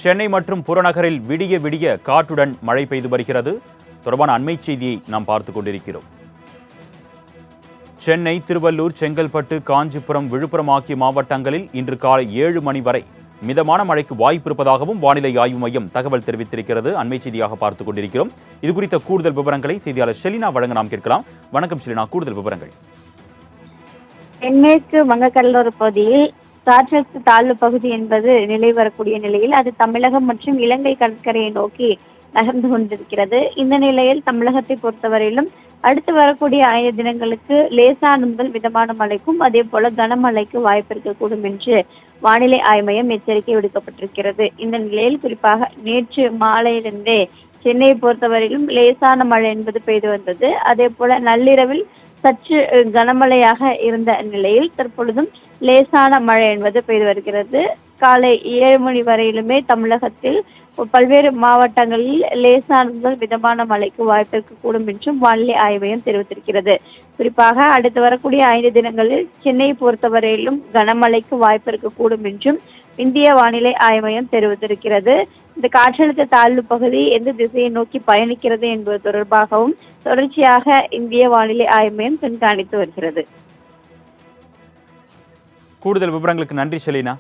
சென்னை மற்றும் புறநகரில் விடிய விடிய காற்றுடன் மழை பெய்து வருகிறது. தொடர்பான அண்மை செய்தியை நாம் பார்த்துக் கொண்டிருக்கிறோம். சென்னை, திருவள்ளூர், செங்கல்பட்டு, காஞ்சிபுரம், விழுப்புரம் ஆகிய மாவட்டங்களில் இன்று காலை 7 மணி வரை மிதமான மழைக்கு வாய்ப்பு இருப்பதாகவும் வானிலை ஆய்வு மையம் தகவல் தெரிவித்திருக்கிறது. அண்மை செய்தியாக பார்த்துக் கொண்டிருக்கிறோம். இது குறித்த கூடுதல் விவரங்களை செய்தியாளர் ஷெலினா வழங்க நாம் கேட்கலாம். வணக்கம் ஷெலினா, கூடுதல் விவரங்கள். தென்மேற்கு வங்கக்கடலோர பகுதியில் காற்றழுத்த தாழ்வு பகுதி என்பது நிலை வரக்கூடிய நிலையில் அது தமிழகம் மற்றும் இலங்கை கடற்கரையை நோக்கி நகர்ந்து கொண்டிருக்கிறது. இந்த நிலையில் தமிழகத்தை பொறுத்தவரையிலும் அடுத்து வரக்கூடிய 5 தினங்களுக்கு லேசான முதல் மிதமான மழைக்கும் அதே போல கனமழைக்கு வாய்ப்பு இருக்கக்கூடும் என்று வானிலை ஆய்வு மையம் எச்சரிக்கை விடுக்கப்பட்டிருக்கிறது. இந்த நிலையில் குறிப்பாக நேற்று மாலையிலிருந்தே சென்னையை பொறுத்தவரையிலும் லேசான மழை என்பது பெய்து வந்தது. அதே போல நள்ளிரவில் சற்று கனமழையாக இருந்த நிலையில் தற்பொழுதும் லேசான மழை என்பது பெய்து வருகிறது. காலை 7 மணி வரையிலுமே தமிழகத்தில் பல்வேறு மாவட்டங்களில் லேசான முதல் மிதமான மழைக்கு வாய்ப்பு இருக்கக்கூடும் என்றும் வானிலை ஆய்வு மையம் தெரிவித்திருக்கிறது. குறிப்பாக அடுத்து வரக்கூடிய 5 தினங்களில் சென்னையை பொறுத்தவரையிலும் கனமழைக்கு வாய்ப்பு இருக்கக்கூடும் என்றும் இந்திய வானிலை ஆய்வு மையம் தெரிவித்திருக்கிறது. இந்த காற்றழுத்த தாழ்வு பகுதி எந்த திசையை நோக்கி பயணிக்கிறது என்பது தொடர்பாகவும் தொடர்ச்சியாக இந்திய வானிலை ஆய்வு மையம் கண்காணித்து வருகிறது. கூடுதல் விவரங்களுக்கு நன்றி ஷெலினா.